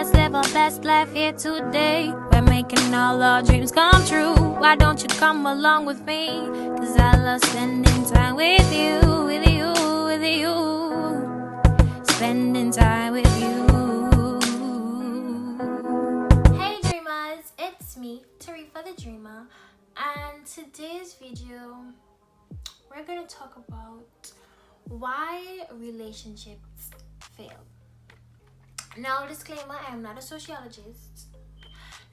let's live our best life here today. We're making all our dreams come true. Why don't you come along with me? Cause I love spending time with you, with you, with you. Spending time with you. Hey dreamers, it's me, TahrifaTheDreamer, and today's video we're gonna talk about why relationships fail. Now, disclaimer, I am not a sociologist.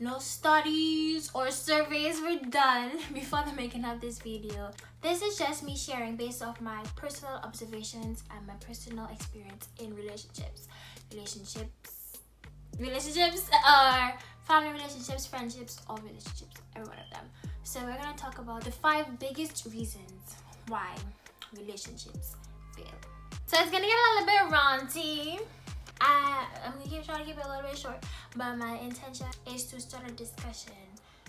No studies or surveys were done before the making of this video. This is just me sharing based off my personal observations and my personal experience in relationships. Relationships are family relationships, friendships, all relationships, every one of them. So we're gonna talk about the 5 biggest reasons why relationships fail. So it's gonna get a little bit ranty. I'm gonna try to keep it a little bit short, but my intention is to start a discussion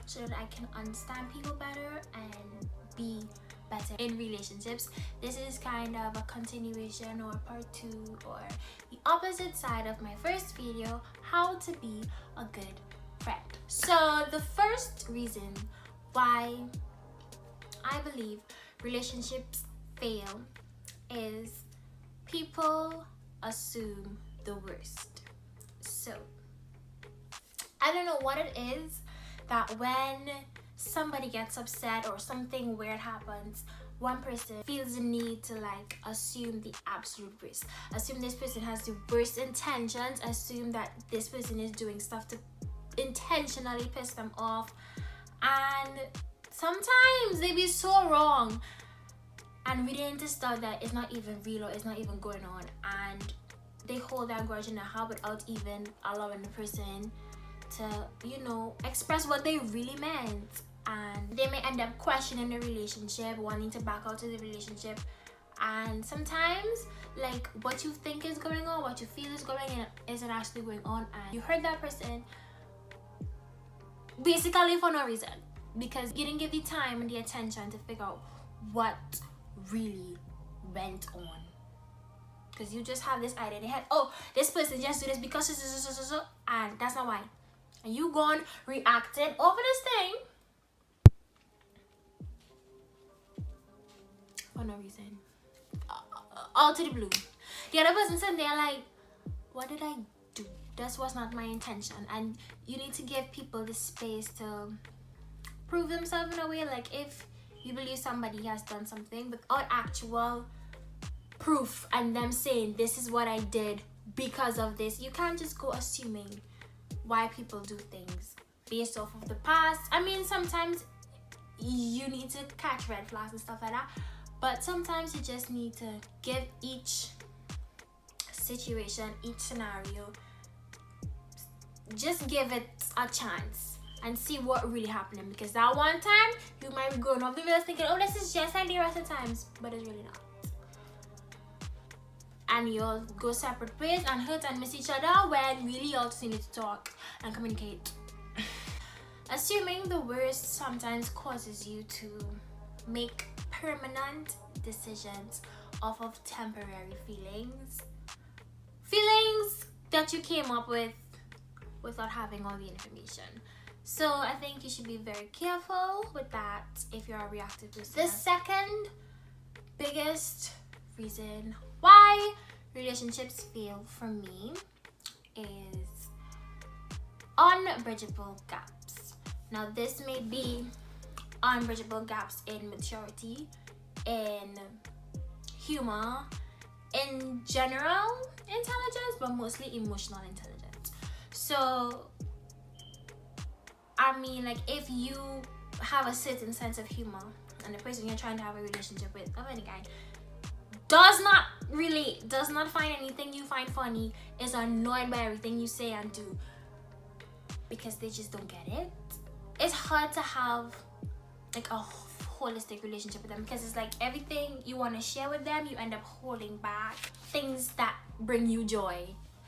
so that I can understand people better and be better in relationships. This is kind of a continuation or part 2 or the opposite side of my first video, how to be a good friend. So the first reason why I believe relationships fail is people assume the worst. So I don't know what it is that when somebody gets upset or something weird happens, one person feels the need to like assume the absolute worst. Assume this person has the worst intentions, assume that this person is doing stuff to intentionally piss them off, and sometimes they be so wrong and reading into stuff that is not even real or it's not even going on, and they hold that grudge in their heart without even allowing the person to, express what they really meant. And they may end up questioning the relationship, wanting to back out of the relationship. And sometimes, like, what you think is going on, what you feel is going on, isn't actually going on. And you hurt that person basically for no reason, because you didn't give the time and the attention to figure out what really went on. Because you just have this idea in your head, oh, this person just do this because so, and that's not why. And you gone reacting over this thing for no reason. All to the blue. The other person sitting there like, what did I do? This was not my intention. And you need to give people the space to prove themselves in a way. Like, if you believe somebody has done something without actual proof and them saying this is what I did because of this, you can't just go assuming why people do things based off of the past. I mean, sometimes you need to catch red flags and stuff like that, but sometimes you just need to give each situation, each scenario, just give it a chance and see what really happened. Because that one time you might be going off the rails thinking, oh, this is just like the rest of the times, but it's really not. And you'll go separate ways and hurt and miss each other when really you all just need to talk and communicate. Assuming the worst sometimes causes you to make permanent decisions off of temporary feelings that you came up with without having all the information. So I think you should be very careful with that if you're a reactive person. The second biggest reason why relationships fail for me is unbridgeable gaps. Now, this may be unbridgeable gaps in maturity, in humor, in general intelligence, but mostly emotional intelligence. So I mean, like, if you have a certain sense of humor and the person you're trying to have a relationship with, of any kind, does not find anything you find funny, is annoyed by everything you say and do because they just don't get it, it's hard to have like a holistic relationship with them, because it's like everything you want to share with them, you end up holding back things that bring you joy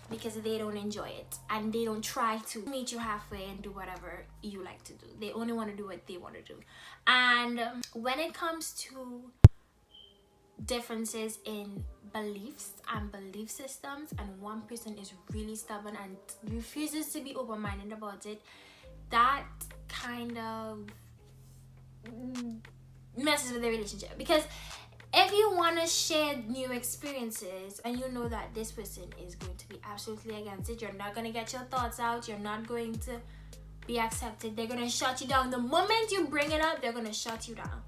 because they don't enjoy it and they don't try to meet you halfway and do whatever you like to do. They only want to do what they want to do. And when it comes to differences in beliefs and belief systems, and one person is really stubborn and refuses to be open-minded about it, that kind of messes with the relationship. Because if you want to share new experiences and you know that this person is going to be absolutely against it, you're not going to get your thoughts out, you're not going to be accepted, they're going to shut you down. The moment you bring it up, they're going to shut you down.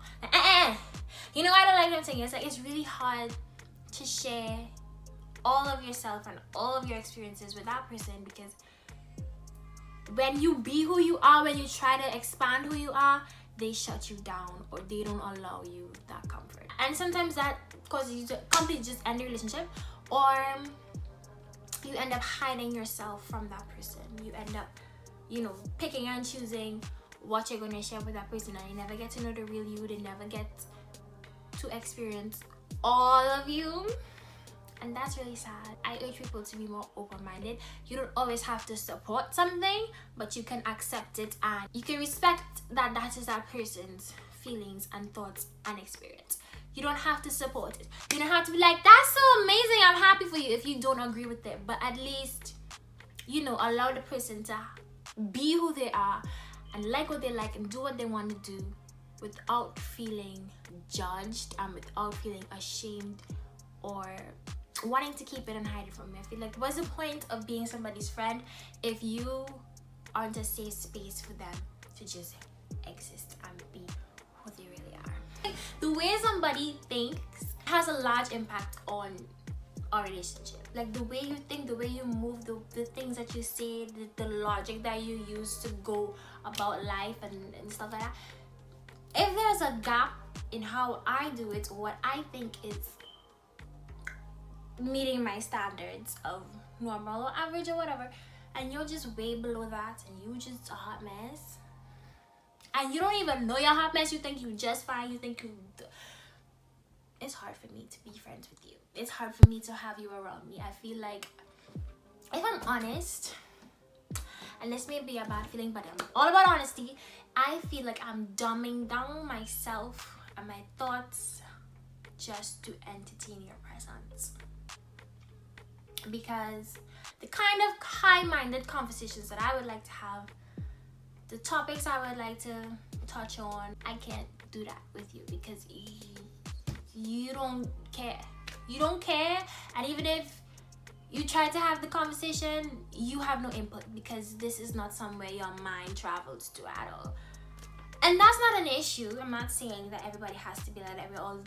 You know, I don't like them saying it's like it's really hard to share all of yourself and all of your experiences with that person, because when you be who you are, when you try to expand who you are, they shut you down or they don't allow you that comfort. And sometimes that causes you to completely just end the relationship, or you end up hiding yourself from that person. You end up, you know, picking and choosing what you're going to share with that person, and you never get to know the real you. They never get to experience all of you, and that's really sad. I urge people to be more open-minded. You don't always have to support something, but you can accept it and you can respect that that is that person's feelings and thoughts and experience. You don't have to support it. You don't have to be like, that's so amazing, I'm happy for you, if you don't agree with it. But at least, you know, allow the person to be who they are and like what they like and do what they want to do without feeling judged and without feeling ashamed or wanting to keep it and hide it from me. I feel like, what's the point of being somebody's friend if you aren't a safe space for them to just exist and be who they really are? The way somebody thinks has a large impact on our relationship. Like the way you think, the way you move, the things that you say, the logic that you use to go about life and stuff like that. If there's a gap in how I do it, or what I think is meeting my standards of normal or average or whatever, and you're just way below that and you just a hot mess, and you don't even know you're a hot mess, you think you just fine, you think you, it's hard for me to be friends with you. It's hard for me to have you around me. I feel like, if I'm honest, and this may be a bad feeling, but I'm all about honesty, I feel like I'm dumbing down myself and my thoughts just to entertain your presence. Because the kind of high-minded conversations that I would like to have, the topics I would like to touch on, I can't do that with you because you don't care. You don't care, and even if you try to have the conversation, you have no input because this is not somewhere your mind travels to at all. And that's not an issue. I'm not saying that everybody has to be like that.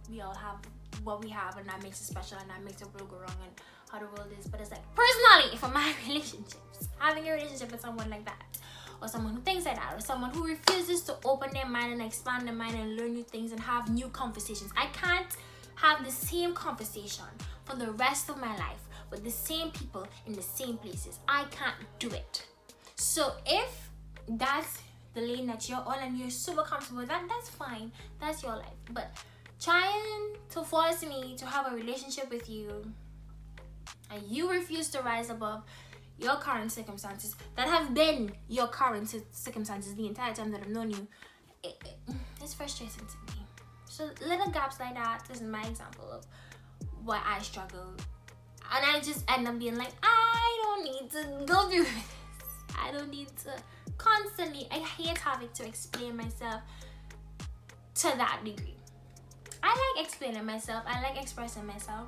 We all have what we have, and that makes it special, and that makes the world go wrong and how the world is. But it's like, personally, for my relationships, having a relationship with someone like that, or someone who thinks like that, or someone who refuses to open their mind and expand their mind and learn new things and have new conversations. I can't have the same conversation for the rest of my life with the same people in the same places. I can't do it. So if that's the lane that you're on and you're super comfortable with that, that's fine. That's your life. But trying to force me to have a relationship with you and you refuse to rise above your current circumstances that have been your current circumstances the entire time that I've known you, it's frustrating to me. So little gaps like that is my example of why I struggle, and I just end up being like, I don't need to go through this. I don't need to constantly, I hate having to explain myself to that degree. I like explaining myself, I like expressing myself,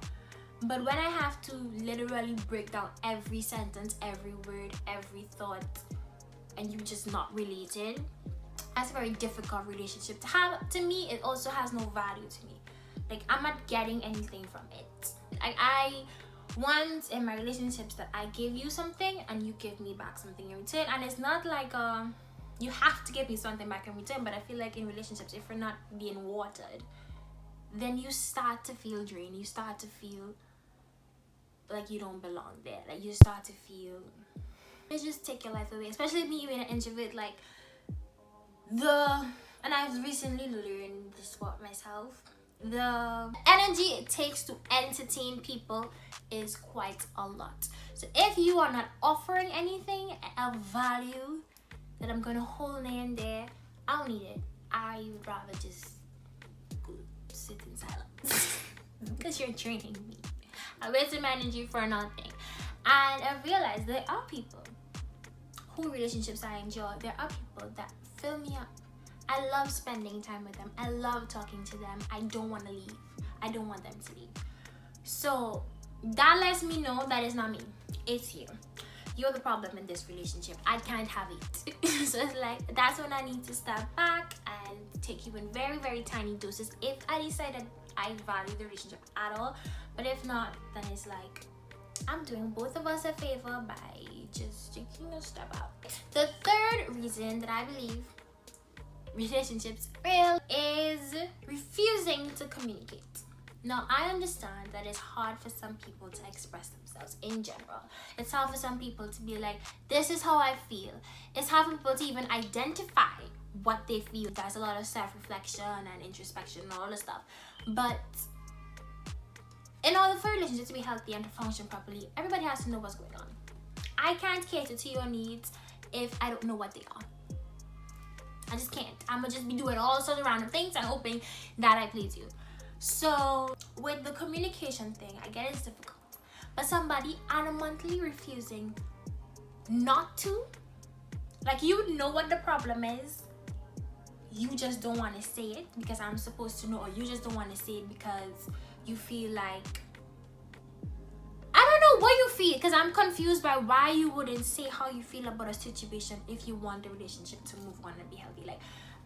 but when I have to literally break down every sentence, every word, every thought, and you just not related, that's a very difficult relationship to have. To me, it also has no value to me. Like, I'm not getting anything from it. Like, I want in my relationships that I give you something and you give me back something in return. And it's not like you have to give me something back in return, but I feel like in relationships, if you're not being watered, then you start to feel drained. You start to feel like you don't belong there. Like, you start to feel it just take your life away. Especially me being an introvert, like and I've recently learned this about myself, the energy it takes to entertain people is quite a lot. So if you are not offering anything of value that I'm gonna hold in there, I don't need it. I would rather just go sit in silence. because you're draining me. I wasted my energy for nothing. And I realized there are people who relationships I enjoy. There are people that fill me up. I love spending time with them. I love talking to them. I don't want to leave. I don't want them to leave. So that lets me know that it's not me. It's you. You're the problem in this relationship. I can't have it. So it's like, that's when I need to step back and take you in very, very tiny doses if I decide that I value the relationship at all. But if not, then it's like, I'm doing both of us a favor by just taking a step out. The third reason that I believe relationships fail is refusing to communicate. Now, I understand that it's hard for some people to express themselves in general. It's hard for some people to be like, this is how I feel. It's hard for people to even identify what they feel. There's a lot of self-reflection and introspection and all this stuff. But in order for relationships to be healthy and to function properly, everybody has to know what's going on. I can't cater to your needs if I don't know what they are. I just can't. I'm gonna just be doing all sorts of random things and hoping that I please you. So with the communication thing, I get it's difficult. But somebody adamantly refusing not to, like, you know what the problem is, you just don't want to say it because I'm supposed to know, or you just don't want to say it because you feel like, I don't know what you feel, because I'm confused by why you wouldn't say how you feel about a situation if you want the relationship to move on and be healthy. Like,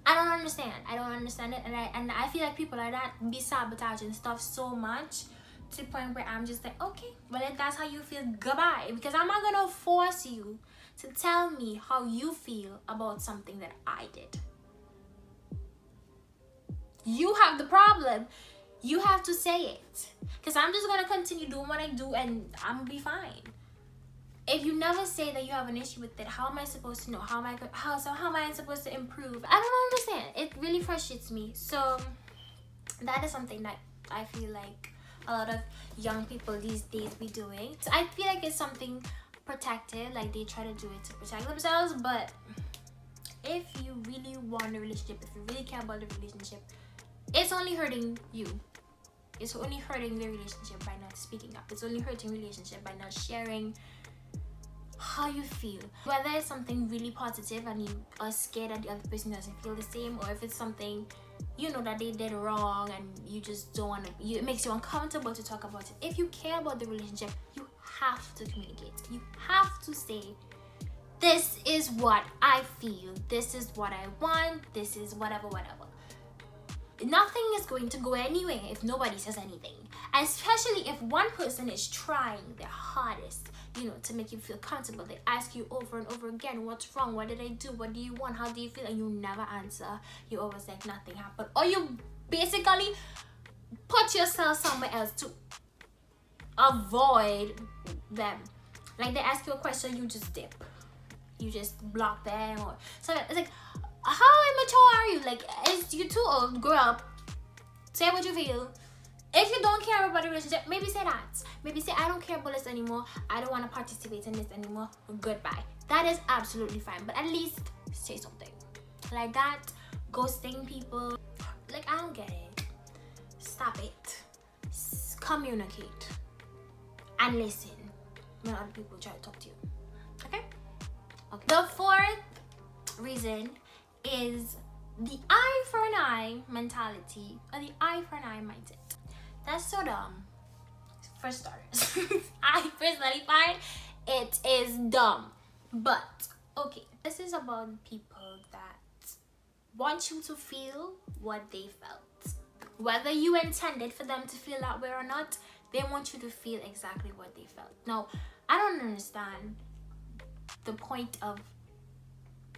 I don't understand it, and I feel like people like that be sabotaging stuff so much to the point where I'm just like, okay, well, if that's how you feel, goodbye, because I'm not gonna force you to tell me how you feel about something that I did. You have the problem. You have to say it, because I'm just gonna continue doing what I do and I'm gonna be fine. If you never say that you have an issue with it, how am I supposed to know? How am I supposed to improve? I don't understand. It really frustrates me. So that is something that I feel like a lot of young people these days be doing. So I feel like it's something protected, like they try to do it to protect themselves. But if you really want a relationship, if you really care about the relationship, it's only hurting you. It's only hurting the relationship by not speaking up. It's only hurting relationship by not sharing how you feel. Whether it's something really positive and you are scared that the other person doesn't feel the same, or if it's something you know that they did wrong and you just don't want to, it makes you uncomfortable to talk about it. If you care about the relationship, you have to communicate. You have to say, this is what I feel, this is what I want, this is whatever. Nothing is going to go anywhere if nobody says anything, especially if one person is trying their hardest, you know, to make you feel comfortable. They ask you over and over again, what's wrong, what did I do, what do you want, how do you feel, and you never answer. You always like nothing happened, or you basically put yourself somewhere else to avoid them. Like, they ask you a question, you just dip, you just block them, or so. It's like, how immature are you? Like, is you too old? Grow up. Say what you feel. If you don't care about the relationship, maybe say that. Maybe say, I don't care about this anymore. I don't want to participate in this anymore. Goodbye. That is absolutely fine. But at least say something. Like that, ghosting people. Like, I don't get it. Stop it. Communicate. And listen when other people try to talk to you. Okay? The fourth reason is the eye for an eye mentality, or the eye for an eye mindset. That's so dumb, for starters. I personally find it is dumb. But okay, this is about people that want you to feel what they felt. Whether you intended for them to feel that way or not, they want you to feel exactly what they felt. Now, I don't understand the point of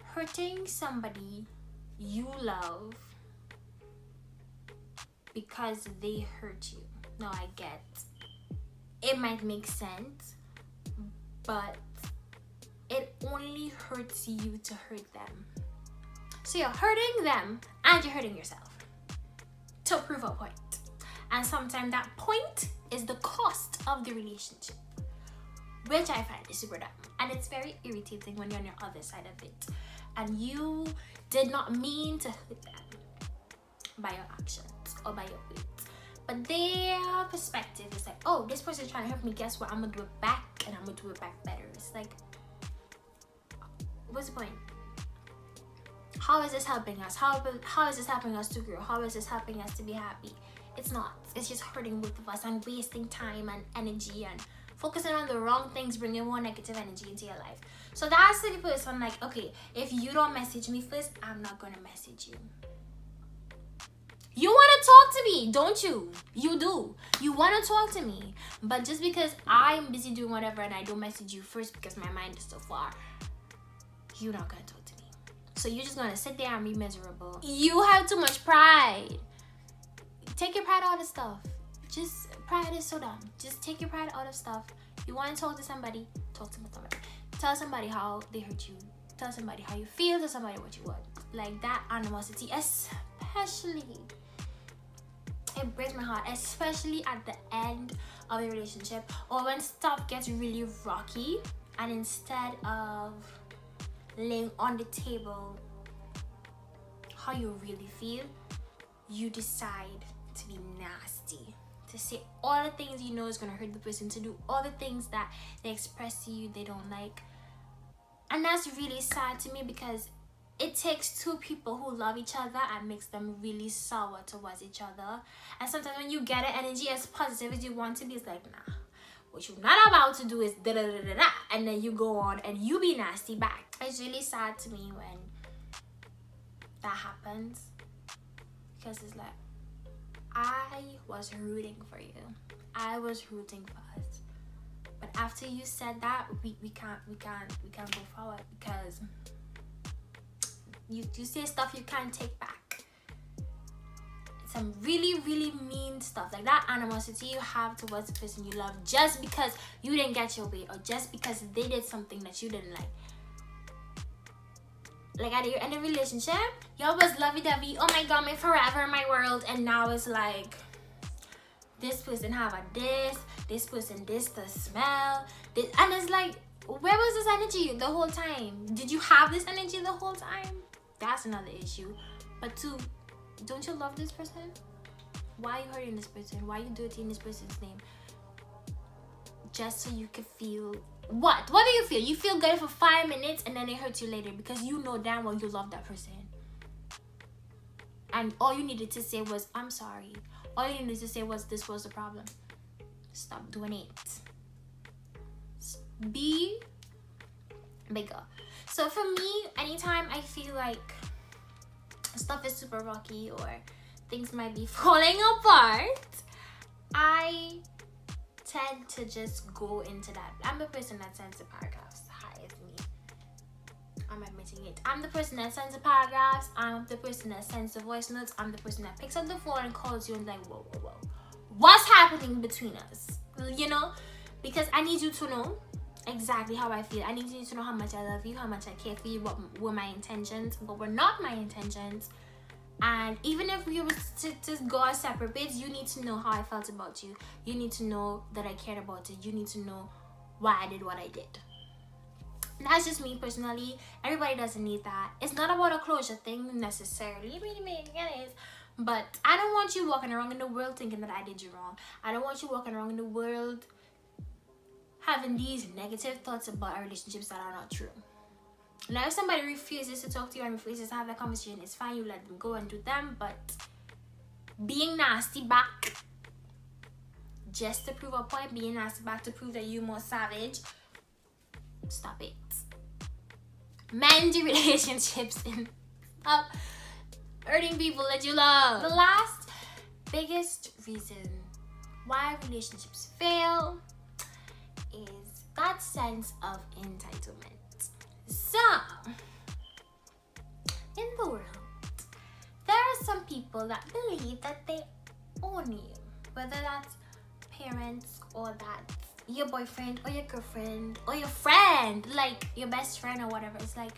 hurting somebody you love because they hurt you. Now, I get it might make sense, but it only hurts you to hurt them. So you're hurting them and you're hurting yourself to prove a point. And sometimes that point is the cost of the relationship, which I find is super dumb. And it's very irritating when you're on your other side of it and you did not mean to hurt them by your actions or by your words. But their perspective is like, oh, this person's trying to help me. Guess what? I'm gonna do it back, and I'm gonna do it back better. It's like, what's the point? How is this helping us? How is this helping us to grow? How is this helping us to be happy? It's not. It's just hurting both of us and wasting time and energy and focusing on the wrong things, bringing more negative energy into your life. So that's the person like, okay, if you don't message me first, I'm not gonna message you. You want to talk to me, don't you? You do. You want to talk to me. But just because I'm busy doing whatever and I don't message you first because my mind is so far, you're not going to talk to me. So you're just going to sit there and be miserable. You have too much pride. Take your pride out of stuff. Just, pride is so dumb. Just take your pride out of stuff. You want to talk to somebody, talk to somebody. Tell somebody how they hurt you. Tell somebody how you feel. Tell somebody what you want. Like that animosity, especially, it breaks my heart, especially at the end of the relationship or when stuff gets really rocky, and instead of laying on the table how you really feel, you decide to be nasty, to say all the things you know is going to hurt the person, to do all the things that they express to you they don't like. And that's really sad to me, because it takes two people who love each other and makes them really sour towards each other. And sometimes when you get an energy as positive as you want to be, it's like, nah, what you're not about to do is da da da da da, and then you go on and you be nasty back. It's really sad to me when that happens, because it's like, I was rooting for you. I was rooting for us. But after you said that, we can't go forward, because you say stuff you can't take back. Some really, really mean stuff, like that animosity you have towards the person you love just because you didn't get your way, or just because they did something that you didn't like. Like at your end of relationship, y'all was lovey-dovey, oh my god, my forever, my world, and now it's like, this person have a this person this the smell, this, and it's like, where was this energy the whole time? Did you have this energy the whole time? That's another issue. But two, don't you love this person? Why are you hurting this person? Why are you dirtying this person's name? Just so you can feel what? What do you feel? You feel good for 5 minutes and then it hurts you later, because you know damn well you love that person. And all you needed to say was, I'm sorry. All you needed to say was, this was the problem. Stop doing it. Be bigger. So for me, anytime I feel like stuff is super rocky or things might be falling apart, I tend to just go into that. I'm the person that sends the paragraphs. Hi, it's me. I'm admitting it. I'm the person that sends the paragraphs. I'm the person that sends the voice notes. I'm the person that picks up the phone and calls you and like, whoa, whoa, whoa. What's happening between us? You know? Because I need you to know exactly how I feel. I need you to know how much I love you, how much I care for you, what were my intentions, what were not my intentions. And even if we were to just go our separate ways, you need to know how I felt about you. You need to know that I cared about it. You need to know why I did what I did. That's just me personally. Everybody doesn't need that. It's not about a closure thing necessarily. It is. But I don't want you walking around in the world thinking that I did you wrong. I don't want you walking around in the world having these negative thoughts about our relationships that are not true. Now, if somebody refuses to talk to you and refuses to have that conversation, it's fine. You let them go and do them. But being nasty back just to prove a point, being nasty back to prove that you're more savage, stop it. Mend your relationships and stop hurting people that you love. The last biggest reason why relationships fail is that sense of entitlement. So, in the world, there are some people that believe that they own you, whether that's parents or that's your boyfriend or your girlfriend or your friend, like your best friend or whatever. It's like,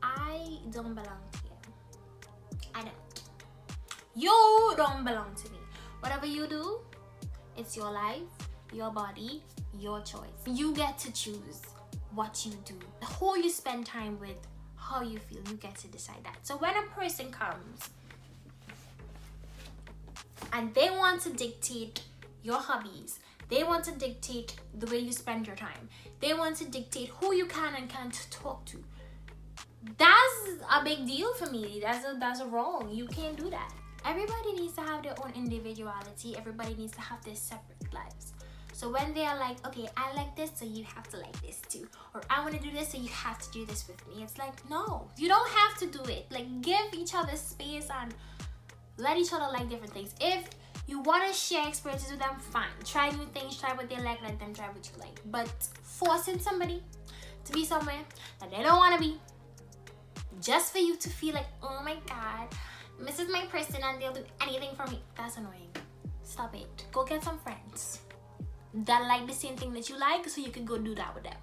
I don't belong to you. I don't. You don't belong to me. Whatever you do, it's your life, your body, your choice. You get to choose what you do, who you spend time with, how you feel. You get to decide that. So when a person comes and they want to dictate your hobbies. They want to dictate the way you spend your time. They want to dictate who you can and can't talk to. That's a big deal for me. That's a wrong. You can't do that. Everybody needs to have their own individuality. Everybody needs to have their separate lives. So when they are like, okay, I like this, so you have to like this too. Or I want to do this, so you have to do this with me. It's like, no, you don't have to do it. Like, give each other space and let each other like different things. If you want to share experiences with them, fine. Try new things, try what they like, let them try what you like. But forcing somebody to be somewhere that they don't want to be, just for you to feel like, oh my God, this is my person and they'll do anything for me. That's annoying. Stop it. Go get some friends that like the same thing that you like, so you can go do that with them.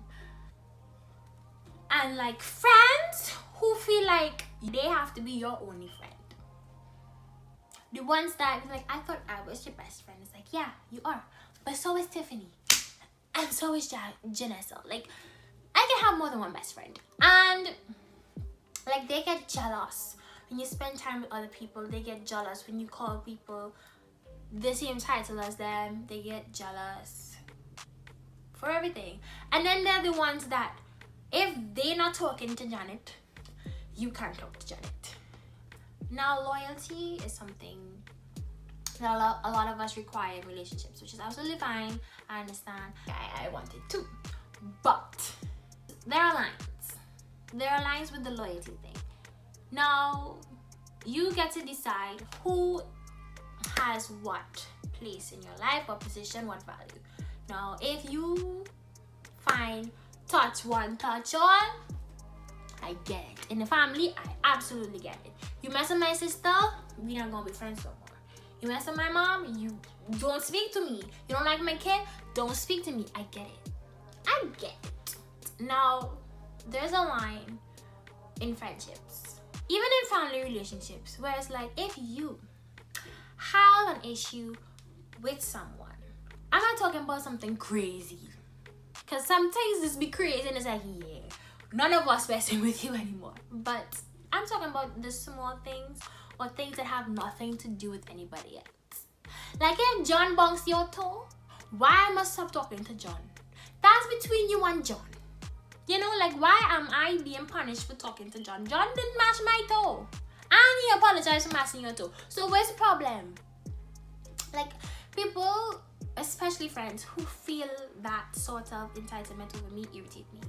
And like friends who feel like they have to be your only friend. The ones that like, I thought I was your best friend. It's like, yeah, you are. But so is Tiffany. And so is Janessa. Like, I can have more than one best friend. And like, they get jealous when you spend time with other people. They get jealous when you call people the same title as them. They get jealous for everything. And then they're the ones that, if they're not talking to Janet, you can't talk to Janet. Now, loyalty is something that a lot of us require in relationships, which is absolutely fine. I understand. I want it too. But there are lines. There are lines with the loyalty thing. Now, you get to decide who has what place in your life, what position, what value. Now, if you find touch one, touch all, I get it. In the family, I absolutely get it. You mess with my sister, we not gonna be friends no more. You mess with my mom, you don't speak to me. You don't like my kid, don't speak to me. I get it. I get it. Now, there's a line in friendships, even in family relationships, where it's like, if you have an issue with someone, I'm not talking about something crazy, because sometimes this be crazy and it's like, yeah, none of us messing with you anymore. But I'm talking about the small things, or things that have nothing to do with anybody else. Like, if John bunks your toe, why I must stop talking to John? That's between you and John. You know, like, why am I being punished for talking to John? John didn't mash my toe, and he apologized for mashing your toe. So where's the problem? Like, people, especially friends, who feel that sort of entitlement over me irritate me.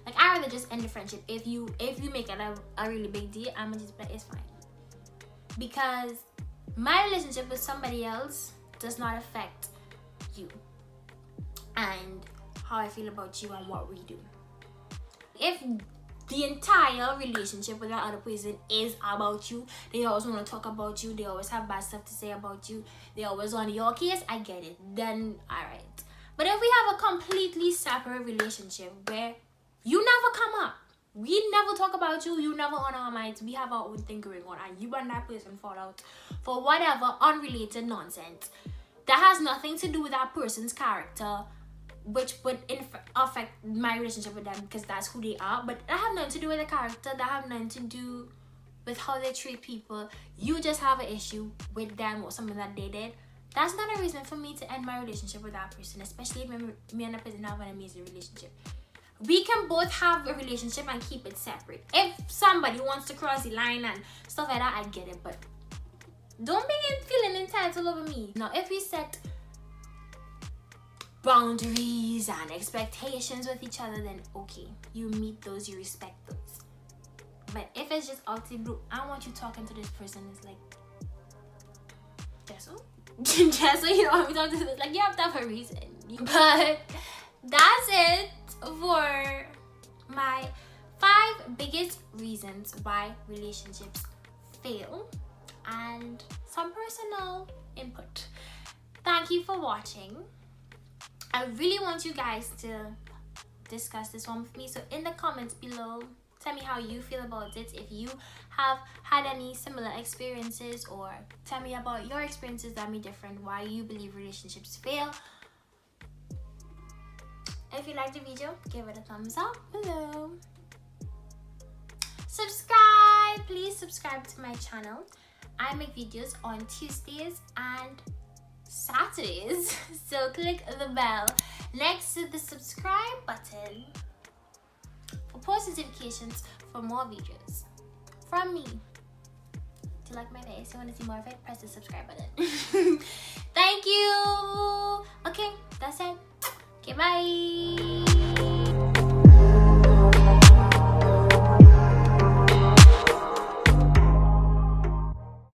Like, I rather just end the friendship. If you make it a really big deal, I'ma just be like, it's fine. Because my relationship with somebody else does not affect you and how I feel about you and what we do. If the entire relationship with that other person is about you, they always want to talk about you, they always have bad stuff to say about you, they always on your case, I get it. Then, alright. But if we have a completely separate relationship where you never come up, we never talk about you, you never on our minds, we have our own thing going on, and you and that person fall out for whatever unrelated nonsense that has nothing to do with that person's character, which would affect my relationship with them because that's who they are, but that have nothing to do with the character, that have nothing to do with how they treat people. You just have an issue with them or something that they did. That's not a reason for me to end my relationship with that person, especially if me and that person have an amazing relationship. We can both have a relationship and keep it separate. If somebody wants to cross the line and stuff like that, I get it, but don't be feeling entitled over me. Now, if we set boundaries and expectations with each other, then okay, you meet those, you respect those. But if it's just out the blue, I want you talking to this person, it's like, Jesso? Jesso, you don't want me talking to this? Like, you have to have a reason. But that's it for my 5 biggest reasons why relationships fail and some personal input. Thank you for watching. I really want you guys to discuss this one with me. So in the comments below, tell me how you feel about it. If you have had any similar experiences, or tell me about your experiences that may be different, why you believe relationships fail. If you liked the video, give it a thumbs up below. Subscribe, please subscribe to my channel. I make videos on Tuesdays and Saturdays. So click the bell next to the subscribe button for post notifications for more videos from me. Do you like my face? You want to see more of it? Press the subscribe button. Thank you.